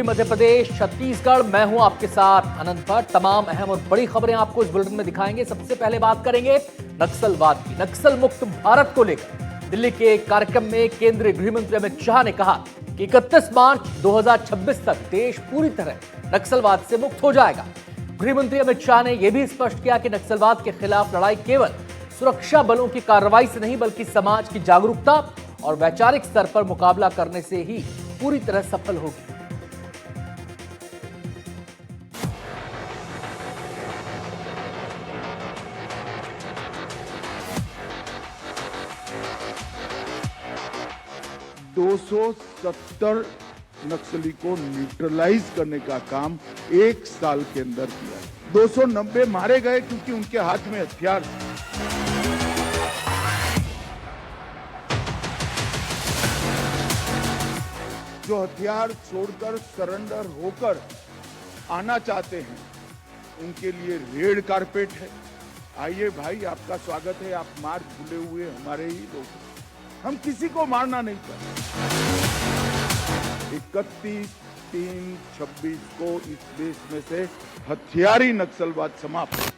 मध्य प्रदेश, छत्तीसगढ़, मैं हूं आपके साथ अनंत भट्ट। तमाम अहम और बड़ी खबरें आपको इस बुलेटिन में दिखाएंगे। सबसे पहले बात करेंगे नक्सलवाद की। नक्सल मुक्त भारत को लेकर दिल्ली के एक कार्यक्रम में केंद्रीय गृह मंत्री अमित शाह ने कहा कि 31 मार्च 2026 तक देश पूरी तरह नक्सलवाद से मुक्त हो जाएगा। गृह मंत्री अमित शाह ने यह भी स्पष्ट किया कि नक्सलवाद के खिलाफ लड़ाई केवल सुरक्षा बलों की कार्रवाई से नहीं, बल्कि समाज की जागरूकता और वैचारिक स्तर पर मुकाबला करने से ही पूरी तरह सफल होगी। $270 नक्सली को न्यूट्रलाइज करने का काम 1 साल के अंदर किया। 290 मारे गए क्योंकि उनके हाथ में हथियार थे। जो हथियार छोड़कर सरेंडर होकर आना चाहते हैं, उनके लिए रेड कारपेट है। आइए भाई, आपका स्वागत है। आप मार्च भूले हुए हमारे ही लोग, हम किसी को मारना नहीं चाहते। 31/3/26 को इस देश में से हथियारी नक्सलवाद समाप्त।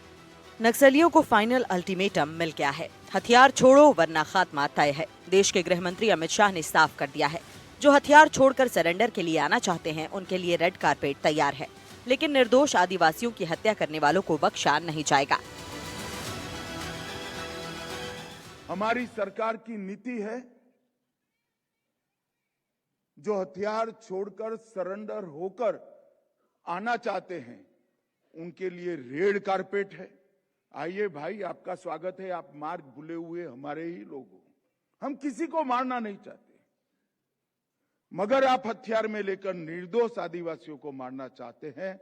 नक्सलियों को फाइनल अल्टीमेटम मिल गया है। हथियार छोड़ो वरना खात्मा तय है। देश के गृह मंत्री अमित शाह ने साफ कर दिया है, जो हथियार छोड़कर सरेंडर के लिए आना चाहते हैं, उनके लिए रेड कारपेट तैयार है। लेकिन निर्दोष आदिवासियों की हत्या करने वालों को बख्शा नहीं जाएगा। हमारी सरकार की नीति है, जो हथियार छोड़कर सरेंडर होकर आना चाहते हैं, उनके लिए रेड कारपेट है। आइए भाई, आपका स्वागत है। आप मार्ग भूले हुए हमारे ही लोग हो, हम किसी को मारना नहीं चाहते। मगर आप हथियार में लेकर निर्दोष आदिवासियों को मारना चाहते हैं,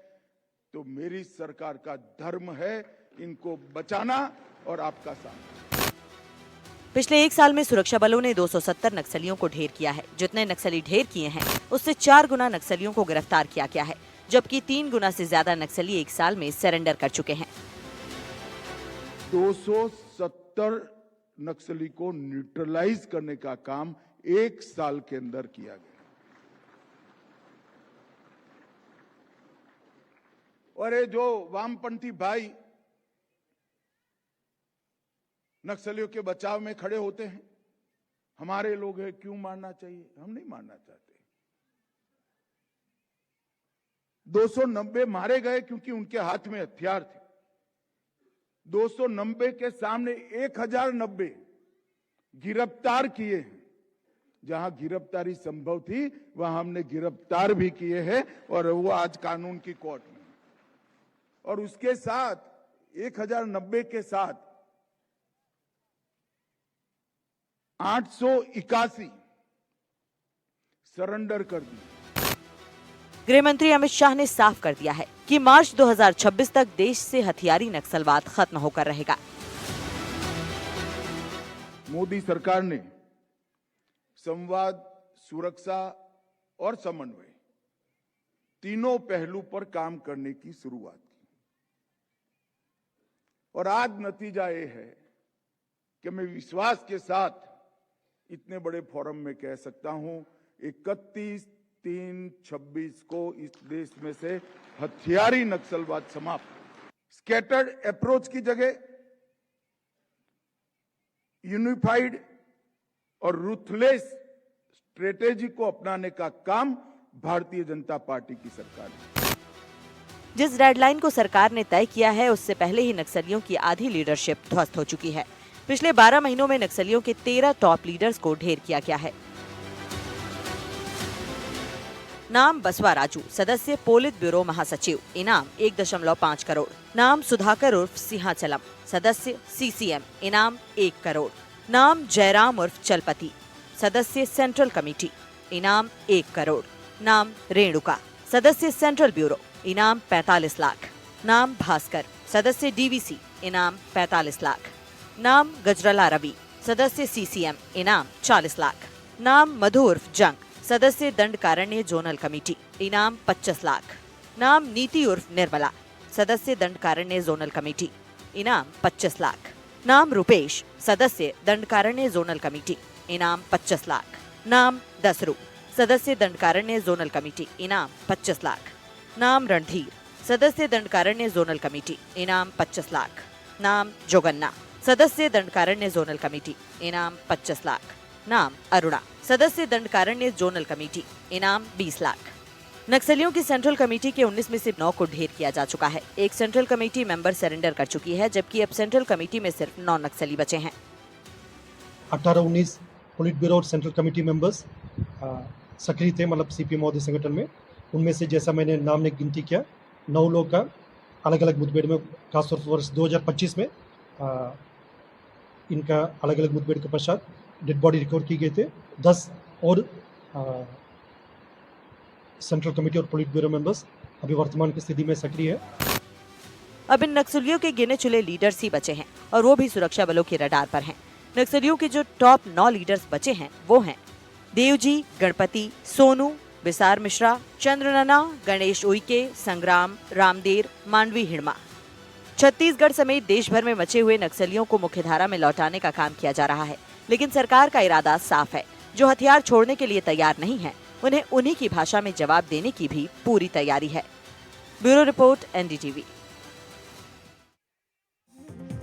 तो मेरी सरकार का धर्म है इनको बचाना और आपका साथ। पिछले 1 साल में सुरक्षा बलों ने 270 नक्सलियों को ढेर किया है। जितने नक्सली ढेर किए हैं, उससे 4 गुना नक्सलियों को गिरफ्तार किया गया है, जबकि 3 गुना से ज्यादा नक्सली 1 साल में सरेंडर कर चुके हैं। 270 नक्सली को न्यूट्रलाइज करने का काम 1 साल के अंदर किया गया। और ये जो वामपंथी भाई नक्सलियों के बचाव में खड़े होते हैं, हमारे लोग हैं, क्यों मारना चाहिए? हम नहीं मारना चाहते। 290 मारे गए क्योंकि उनके हाथ में हथियार थे। 290 के सामने 1090 गिरफ्तार किए हैं। जहां गिरफ्तारी संभव थी, वहां हमने गिरफ्तार भी किए हैं, और वो आज कानून की कोर्ट में। और उसके साथ 1090 के साथ 881 सरेंडर कर दिए। गृह मंत्री अमित शाह ने साफ कर दिया है कि मार्च 2026 तक देश से हथियारी नक्सलवाद खत्म होकर रहेगा। मोदी सरकार ने संवाद, सुरक्षा और समन्वय तीनों पहलू पर काम करने की शुरुआत की, और आज नतीजा ये है कि मैं विश्वास के साथ इतने बड़े फोरम में कह सकता हूं, 31/3/26 को इस देश में से हथियारी नक्सलवाद समाप्त। स्कैटर्ड अप्रोच की जगह यूनिफाइड और रूथलेस स्ट्रेटेजी को अपनाने का काम भारतीय जनता पार्टी की सरकार ने। जिस डेडलाइन को सरकार ने तय किया है, उससे पहले ही नक्सलियों की आधी लीडरशिप ध्वस्त हो चुकी है। पिछले 12 महीनों में नक्सलियों के 13 टॉप लीडर्स को ढेर किया गया है। नाम बसवा राजू, सदस्य पोलित ब्यूरो महासचिव, इनाम 1.5 करोड़। नाम सुधाकर उर्फ सिंहाचलम, सदस्य सीसीएम, इनाम 1 करोड़। नाम जयराम उर्फ चलपति, सदस्य सेंट्रल कमेटी, इनाम 1 करोड़। नाम रेणुका, सदस्य सेंट्रल ब्यूरो, इनाम 45 लाख। नाम भास्कर, सदस्य डीवीसी, इनाम 45 लाख। नाम गजरला रवि, सदस्य सीसीएम, इनाम 40 लाख। नाम मधु उर्फ जंग, सदस्य दंडकारण्य जोनल कमेटी, इनाम 25 लाख। नाम नीति उर्फ निर्मला, सदस्य दंडकारण्य जोनल कमेटी, इनाम 25 लाख। नाम रुपेश, सदस्य दंडकारण्य जोनल कमेटी, इनाम 25 लाख। नाम दसरू, सदस्य दंडकारण्य जोनल कमेटी, इनाम 25 लाख। नाम रणधीर, सदस्य दंडकारण्य जोनल कमेटी, इनाम 25 लाख। नाम जोगन्ना, सदस्य दंडकारण्य जोनल कमेटी, इनाम 25 लाख। नाम अरुणा, सदस्य दंडकारण्य जोनल कमेटी, इनाम 20 लाख। नक्सलियों की सेंट्रल कमेटी के 19 में से 9 को ढेर किया जा चुका है। एक सेंट्रल कमेटी मेंबर सरेंडर कर चुकी है, जबकि अब सेंट्रल कमेटी में सिर्फ 9 नक्सली बचे हैं। 18-19 पोलिट ब्यूरो और सेंट्रल कमेटी मेंबर्स सक्रिय थे, मतलब सीपीएम महोदय संगठन में। उनमें से जैसा मैंने नाम ने गिनती किया, 9 लोग का अलग अलग मुठभेड़ में, खासतौर पर वर्ष 2025 में इनका अलग अलग मुठभेड़ के पश्चात डेड बॉडी रिकवर की गए थे। 10 और सेंट्रल कमेटी और पोलिट ब्यूरो मेंबर्स अभी वर्तमान की स्थिति में सक्रिय है। अब इन नक्सलियों के गिने चुने लीडर्स ही बचे हैं, और वो भी सुरक्षा बलों के रडार पर हैं। नक्सलियों के जो टॉप 9 लीडर्स बचे हैं वो हैं देवजी, गणपति, सोनू, विसार मिश्रा, चंद्रनना, गणेश उइके, संग्राम, रामदेर, मांडवी हिड़मा। छत्तीसगढ़ समेत देश भर में मचे हुए नक्सलियों को मुख्यधारा में लौटाने का काम किया जा रहा है, लेकिन सरकार का इरादा साफ है। जो हथियार छोड़ने के लिए तैयार नहीं है, उन्हें उन्हीं की भाषा में जवाब देने की भी पूरी तैयारी है। Bureau report, NDTV.